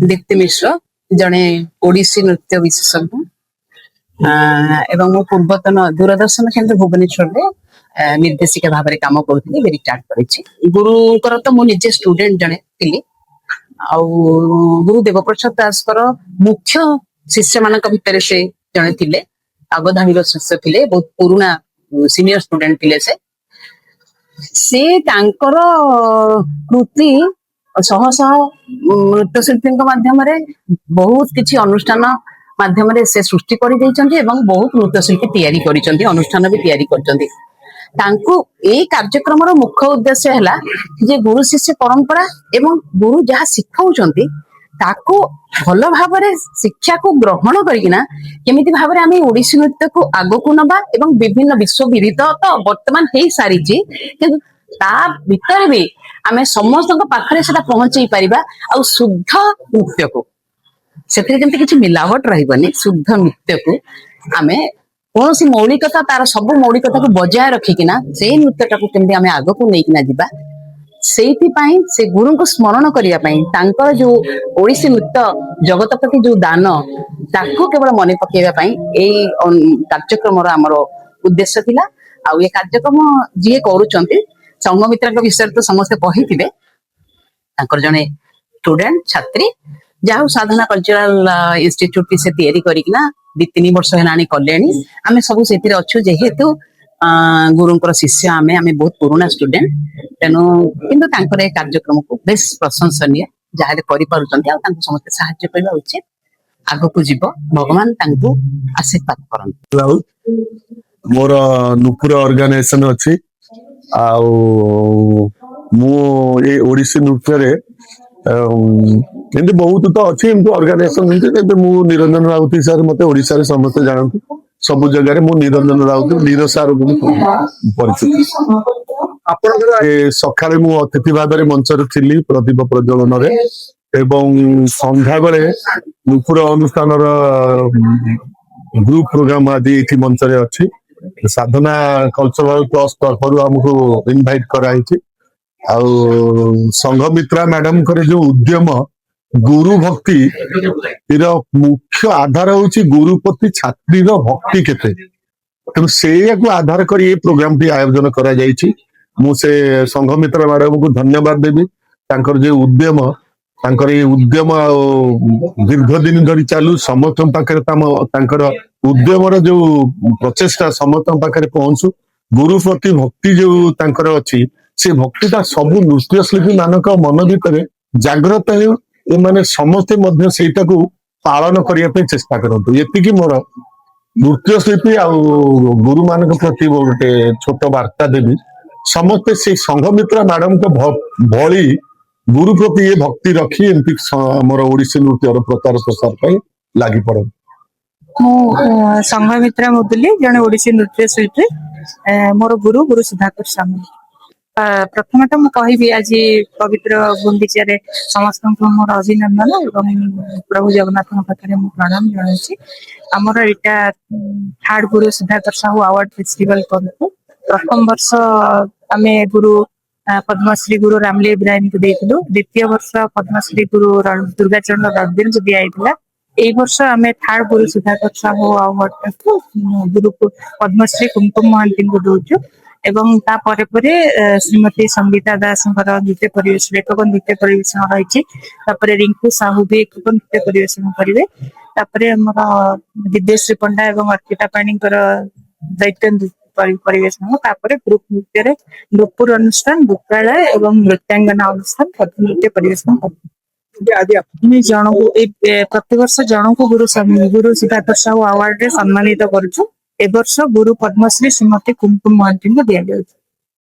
दीप्ति मिश्र जड़े ओडिसी नृत्य विशेषज्ञ एवं मो पूर्वतन दूरदर्शन केन्द्र भुवनेश्वर निर्देशिका भाव में काम करुँगी रिटायर्ड करी गुरुकर तो मुझे स्टूडेंट जड़े थी गुरु देवप्रसाद दास मुख्य शिष्य मान भितर से जड़े थे आगधावी शिष्य थे बहुत पुराना सीनियर स्टूडेंट थे से कृति शह शह नृत्यशिल्पी माध्यम बहुत किसी अनुष्ठान माध्यम से सृष्टि कर बहुत नृत्यशिल्पी या अनुष्ठान भी या कार्यक्रम मुख्य उद्देश्य है जे गुरु शिष्य परंपरा एवं गुरु जहाँ शिखाऊंट ताको भल भाव शिक्षा को ग्रहण करना केमिति भाव में आम ओडिसी नृत्य को आग को नबा एवं विभिन्न विश्व विदित तो वर्तमान हो सारी ता भीतर भी आम समस्त पाखरे सेटा पहुंचे पारिबा आ शुद्ध नृत्य को से किसी मिलावट रही शुद्ध नृत्य को आम कौन सी मौलिकता तार सब मौलिकता को बजाय रखिकिना से नृत्यटा को केमती आम आग को लेकिना जीवा से गुरु को स्मरण करने जो ओडिसी नृत्य जगत प्रति जो दान ताको केवल मन पकेवाई कार्यक्रम आमर उद्देश्य थिला आ ये कार्यक्रम जी करुचंती संघमित्रा विषय तो समस्ते कही जड़े स्टूडेंट छात्री जहाँ साधना कल्चरल इंस्टीट्यूट से तैयारी करना 2-3 वर्ष है कले आम सब से अच्छु जेहेतु गुरुंकर शिष्य आम आम बहुत पुराना स्टूडेंट तेणु कि कार्यक्रम को बेस प्रशंसनीय जहाँ समस्त साहाय्य करवा उचित आग को जीव भगवान आशीर्वाद करते मोर नुपुर ऑर्गेनाइजेशन अच्छी ओडिसी नृत्य बहुत तो अच्छी ऑर्गेनाइजेशन मु निरंजन राउत सर मत ओडिशा समस्त जानते सब जगह मु निरंजन राउत नीर सार परिचित सकाଳେ मु अतिथि भाव में मंच थी प्रदीप प्रज्वलन एवं संध्या बेले नुपुर अनुष्ठान ग्रुप प्रोग्राम आदि ये मंच अच्छी साधना कल्चरल ट्रस्ट तरफ आमको इनवाइट कराई संघमित्रा मैडम जो उद्यम गुरु भक्ति मुख्य आधार होची गुरु प्रति छात्री भक्ति केते तेणु से आधार कर ये प्रोग्राम टी आयोजन करा जायछि मु से संघमित्रा मैडम को धन्यवाद देवी तांकर जे उद्यम तांकर ये उद्यम दीर्घ दिन धरी चालू समस्त पाखे तांकर उद्यम जो प्रचेषा समस्त पाखे पहुंचू गुरु प्रति भक्ति जो तांकर अच्छी से भक्तिटा सबू नृत्यशिल्पी मानक मन भितर जागृत हो माने समस्ते सेटा को पालन करने चेष्टा करतु ये मोर नृत्यशिल्पी आ गुरु मान प्रति गोटे छोट वार्ता देवी समस्ते से संघमित्रा मैडम को भली गुरु प्रति ये भक्ति रखी एमती मोर ओडिसी नृत्यर प्रचार प्रसार पर लगी पड़ संघमित्रा मुदुली जने ओडिसी नृत्य शिल्पी मोर गुरु गुरु सुधाकर सामल प्रथम तो मुझे आज पवित्र गुंडीचारे समस्त मोर अभिनंदन एवं प्रभु जगन्नाथ पाखे मुझे प्रणाम जनाऊँ आमर यहाँ 3rd गुरु सुधाकर साहू अवार्ड फेस्टिवल करूँ प्रथम वर्ष आम गुरु पद्मश्री गुरु रामली इब्राहिम को देइथिलु द्वितीय वर्ष पद्मश्री गुरु दुर्गाचरण रघुवीर को दिया यही वर्ष आम 3rd गुरु सुधाकर साहू अवार्ड गुरु पद्मश्री कुमकुम महांती को दौचु एवं तापर श्रीमती संगीता दास नृत्य परिवेश लेखक नृत्य परिवेशन रही रिंकू साहू भी एक नृत्य परिवेशन करेंगे विद्यश्री पंडा एवं अर्पिता पाणी दैत्य परिवेशन ग्रुप नृत्य नुपुर अनुष्ठान बुकालय एवं नृत्यांगना अनुष्ठान नृत्य परिवेशन जन को प्रतिवर्ष जन को गुरु सुधाकर साहू अवार्ड सम्मानित करुछु ए वर्ष गुरु पद्मश्री श्रीमती कुमकुम महांती को दिया जाउछि।